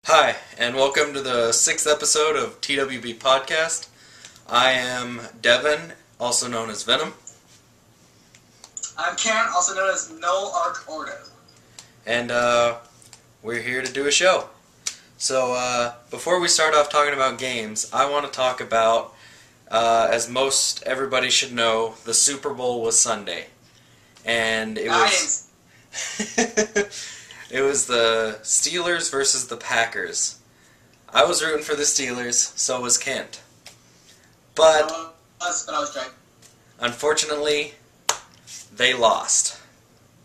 Hi, and welcome to the 6th episode of TWP Podcast. I am Devin, also known as Venom. I'm Karen, also known as No Arc Ordo. And we're here to do a show. So before we start off talking about games, I want to talk about, as most everybody should know, the Super Bowl was Sunday. And it was... It was the Steelers versus the Packers. I was rooting for the Steelers, so was Kent. But I was right. Unfortunately, they lost.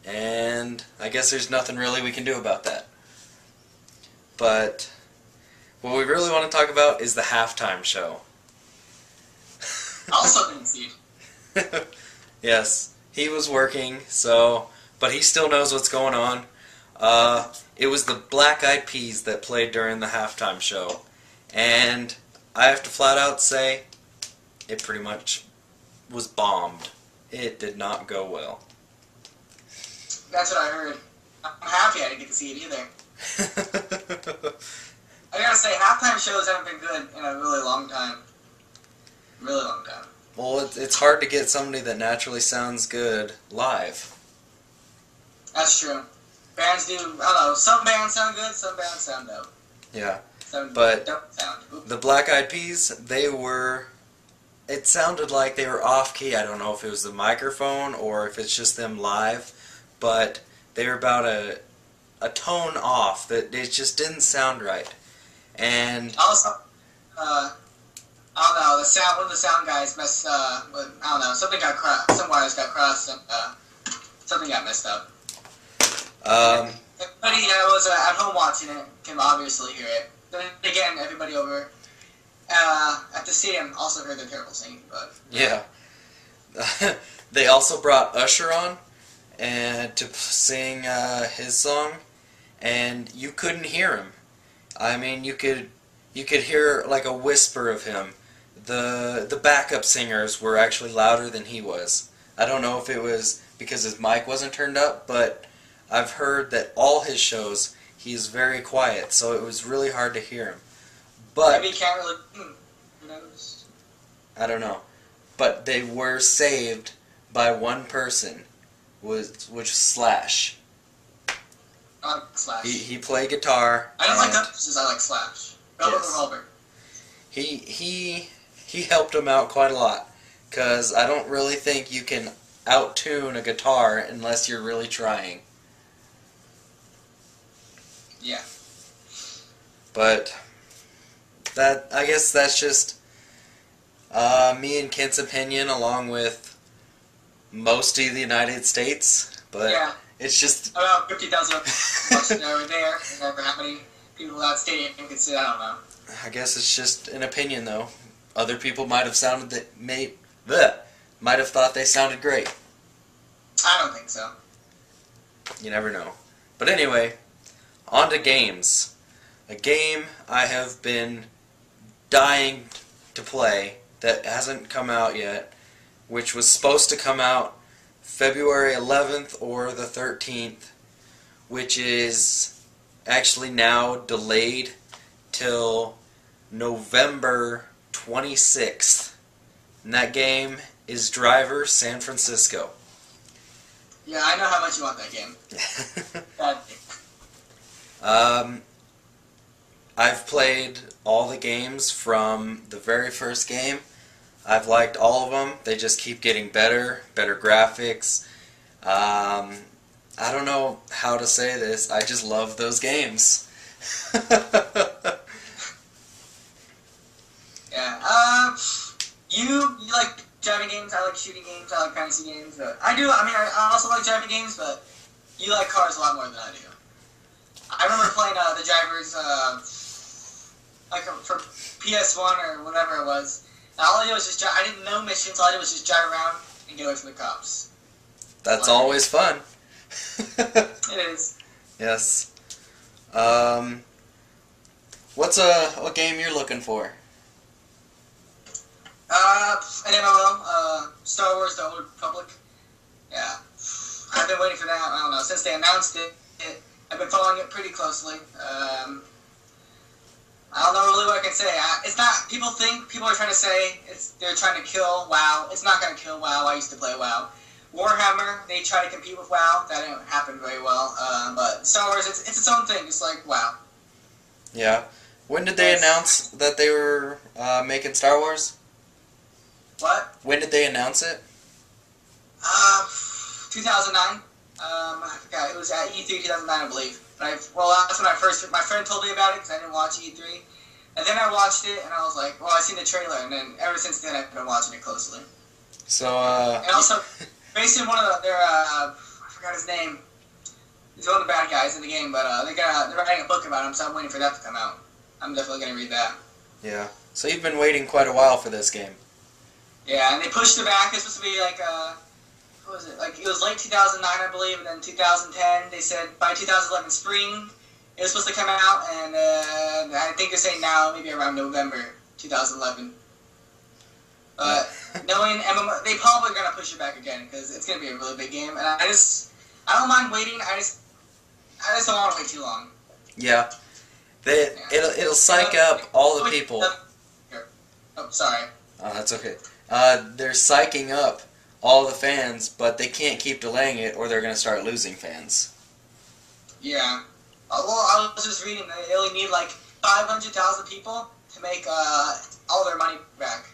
And I guess there's nothing really we can do about that. But what we really want to talk about is the halftime show. Also concede. Yes, he was working, but he still knows what's going on. It was the Black Eyed Peas that played during the halftime show, and I have to flat out say, it pretty much was bombed. It did not go well. That's what I heard. I'm happy I didn't get to see it either. I gotta say, halftime shows haven't been good in a really long time. Really long time. Well, it's hard to get somebody that naturally sounds good live. That's true. Bands do, I don't know, some bands sound good, some bands sound dope. Yeah. Some But don't sound. Oops. the Black Eyed Peas, it sounded like they were off-key. I don't know if it was the microphone or if it's just them live, but they were about a tone off. That it just didn't sound right. And Also, I don't know, one of the sound guys messed, I don't know, something got crossed, some wires got crossed, and something got messed up. Everybody that was at home watching it can obviously hear it. Then again, everybody over at the stadium also heard the terrible singing, but... Yeah. They also brought Usher on and to sing his song, and you couldn't hear him. I mean, you could hear like a whisper of him. The backup singers were actually louder than he was. I don't know if it was because his mic wasn't turned up, but I've heard that all his shows he's very quiet, so it was really hard to hear him. But maybe he can't really... Who knows? I don't know. But they were saved by one person, which was Slash. Slash. He played guitar. I don't like that since I like Slash. Velvet Yes. Revolver. He helped him out quite a lot, because I don't really think you can out-tune a guitar unless you're really trying. Yeah. But I guess that's just me and Kent's opinion, along with most of the United States. But yeah. It's just About 50,000 watching over there, and for how many people that stadium could sit, I don't know. I guess it's just an opinion, though. Other people might have might have thought they sounded great. I don't think so. You never know. But anyway, on to games. A game I have been dying to play that hasn't come out yet, which was supposed to come out February 11th or the 13th, which is actually now delayed till November 26th. And that game is Driver San Francisco. Yeah, I know how much you want that game. Bad game. I've played all the games from the very first game. I've liked all of them. They just keep getting better graphics. I don't know how to say this. I just love those games. Yeah. You like driving games. I like shooting games. I like fantasy games. I also like driving games, but you like cars a lot more than I do. I remember playing the Drivers, like for PS1 or whatever it was. And all I did was just drive. I didn't know missions. All I did was just drive around and get away from the cops. That's always fun. It is. Yes. What game you're looking for? An MMO, Star Wars: The Old Republic. Yeah, I've been waiting for that. I don't know, since they announced it. I've been following it pretty closely. can say. It's not. People are trying to say they're trying to kill WoW. It's not going to kill WoW. I used to play WoW. Warhammer, they try to compete with WoW. That didn't happen very well. But Star Wars, it's its own thing. It's like WoW. Yeah. When did they announce that they were making Star Wars? What? When did they announce it? 2009. I forgot. It was at E3 2009, I believe. That's when my friend told me about it because I didn't watch E3. And then I watched it, and I was like, well, I seen the trailer, and then ever since then, I've been watching it closely. So, And also, based in one of their, I forgot his name. He's one of the bad guys in the game, but they're writing a book about him, so I'm waiting for that to come out. I'm definitely going to read that. Yeah. So you've been waiting quite a while for this game. Yeah, and they pushed it back. It's supposed to be like, what was it? Like, it was late 2009, I believe, and then 2010, they said by 2011 spring, it was supposed to come out, and I think they're saying now, maybe around November 2011. But knowing MMO, they probably are going to push it back again, because it's going to be a really big game, and I don't mind waiting, I just don't want to wait too long. Yeah. It'll psych up all the people. Oh, sorry. Oh, that's okay. They're psyching up all the fans, but they can't keep delaying it, or they're going to start losing fans. Yeah. Well, I was just reading that they only need like 500,000 people to make all their money back.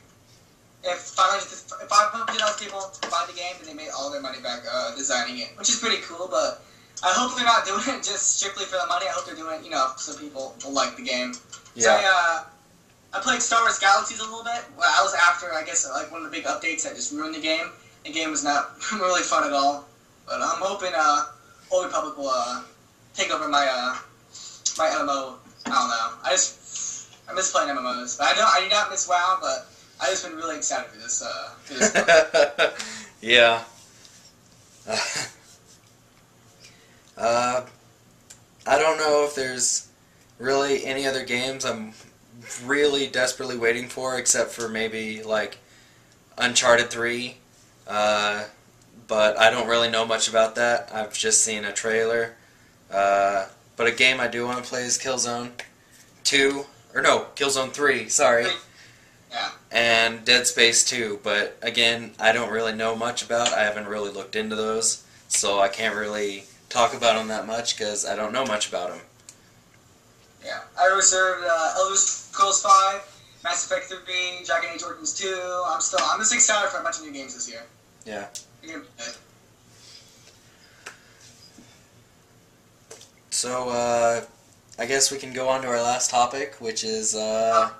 If 500,000 people buy the game, then they made all their money back designing it, which is pretty cool. But I hope they're not doing it just strictly for the money. I hope they're doing it, so people will like the game. Yeah. So, I played Star Wars Galaxies a little bit. Well, I was after, I guess, like one of the big updates that just ruined the game. The game was not really fun at all. But I'm hoping Old Republic will take over my my MMO. I don't know. I miss playing MMOs. But I do not miss WoW, but I've just been really excited for this. Yeah. I don't know if there's really any other games I'm really desperately waiting for, except for maybe like Uncharted 3. But I don't really know much about that. I've just seen a trailer. But a game I do want to play is Killzone 2. Or no, Killzone 3, sorry. Yeah. And Dead Space 2. But again, I don't really know much about. I haven't really looked into those. So I can't really talk about them that much because I don't know much about them. Yeah. I reserved Elder Scrolls 5, Mass Effect 3, Dragon Age Origins 2. I'm just excited for a bunch of new games this year. Yeah. So, I guess we can go on to our last topic, which is our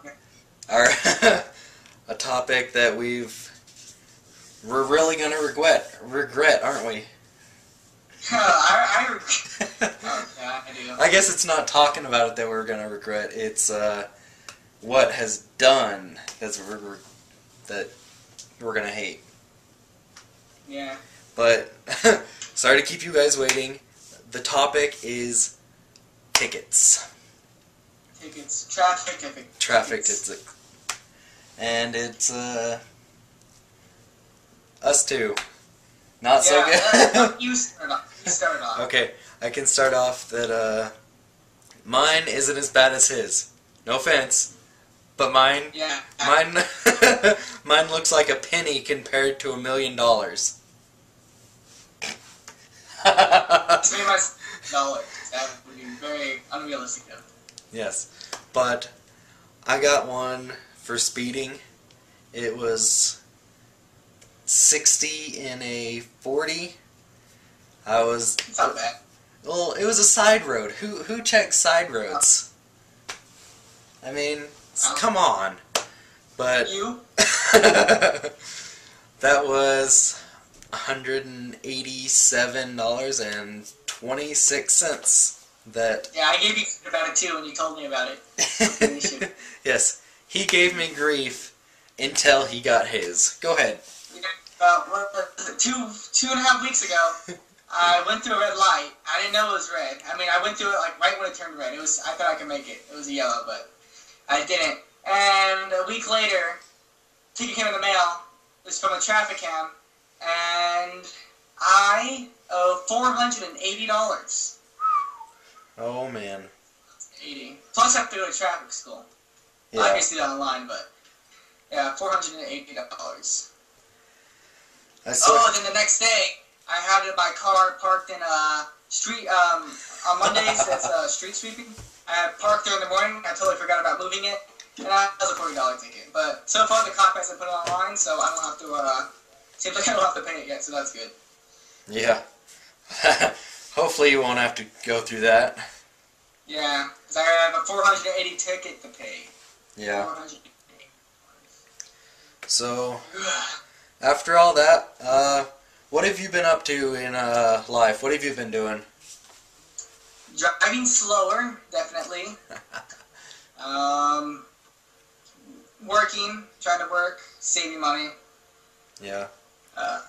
a topic that we're really gonna regret, aren't we? I do. I guess it's not talking about it that we're gonna regret. It's what has done that we're gonna hate. Yeah. But sorry to keep you guys waiting. The topic is tickets. Traffic tickets. And it's us two. Not so good. You start off. Okay, I can start off that mine isn't as bad as his. No offense, but mine mine looks like a penny compared to $1 million. $1 million. That would be very unrealistic, though. Yes, but I got one for speeding. It was 60 in a 40. It's not bad. Well, it was a side road. Who checks side roads? I mean, come on. But you? That was $187.26. That. Yeah, I gave you about it too when you told me about it. Yes, he gave me grief until he got his. Go ahead. What was it, 2.5 weeks ago, I went through a red light. I didn't know it was red. I mean, I went through it like right when it turned red. I thought I could make it. It was a yellow, but I didn't. And a week later, ticket came in the mail. It was from a traffic cam, and I owe $480. Oh man. 80. Plus, I have to go to traffic school. Yeah. Obviously online, but yeah, $480. Oh, then the next day, I had my car parked in a street. On Mondays, it's street sweeping. I had parked there in the morning. I totally forgot about moving it, and that was a $40 ticket. But so far, the cop hasn't put it online, so I don't have to. Seems like I don't have to pay it yet, so that's good. Yeah. Hopefully, you won't have to go through that. Yeah, because I have a $480 ticket to pay. Yeah. $480. So, after all that, what have you been up to in life? What have you been doing? Driving slower, definitely. Working, trying to work, saving money. Yeah. I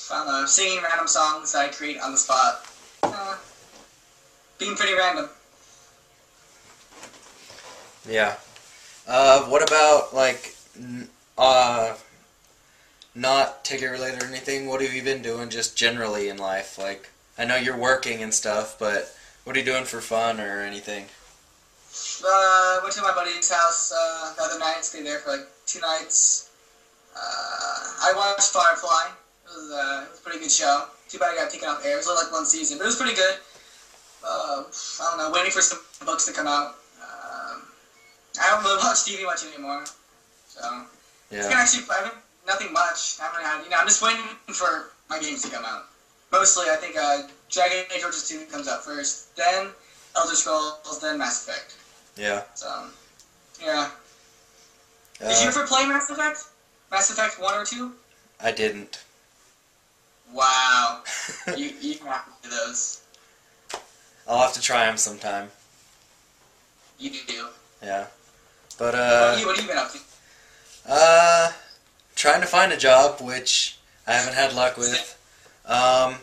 don't know, singing random songs that I create on the spot. Being pretty random. Yeah. What about, like, not ticket related or anything? What have you been doing just generally in life? Like, I know you're working and stuff, but what are you doing for fun or anything? Went to my buddy's house the other night, stayed there for like 2 nights. I watched Firefly. It was a pretty good show. Too bad it got taken off air. It was only like 1 season, but it was pretty good. I don't know, waiting for some books to come out. I don't really watch TV much anymore, so Yeah. I mean, nothing much. I haven't had, I'm just waiting for my games to come out. Mostly, I think Dragon Age Origins 2 comes out first, then Elder Scrolls, then Mass Effect. Yeah. So, yeah. Did you ever play Mass Effect? Mass Effect 1 or 2? I didn't. Wow. you have to do those. I'll have to try them sometime. You do. Yeah. But, What have you been up to? trying to find a job, which I haven't had luck with. I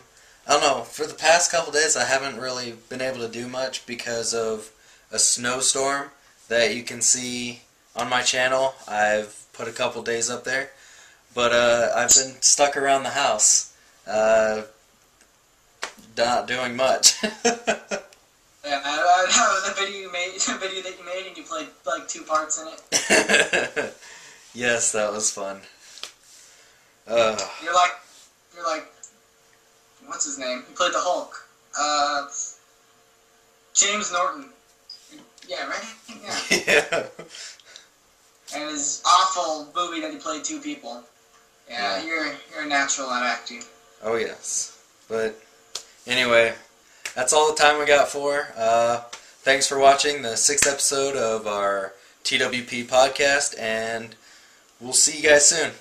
don't know, for the past couple days I haven't really been able to do much because of a snowstorm that you can see on my channel. I've put a couple days up there, but I've been stuck around the house, not doing much. Yeah, that was a video you made, that you made, and you played like 2 parts in it. Yes, that was fun. You're like, what's his name? He played the Hulk. James Norton. Yeah, right? Yeah. Yeah. And his awful movie that he played 2 people. Yeah, Yeah. you're a natural at acting. Oh yes. But anyway, that's all the time we got for. Thanks for watching the 6th episode of our TWP podcast, and we'll see you guys soon.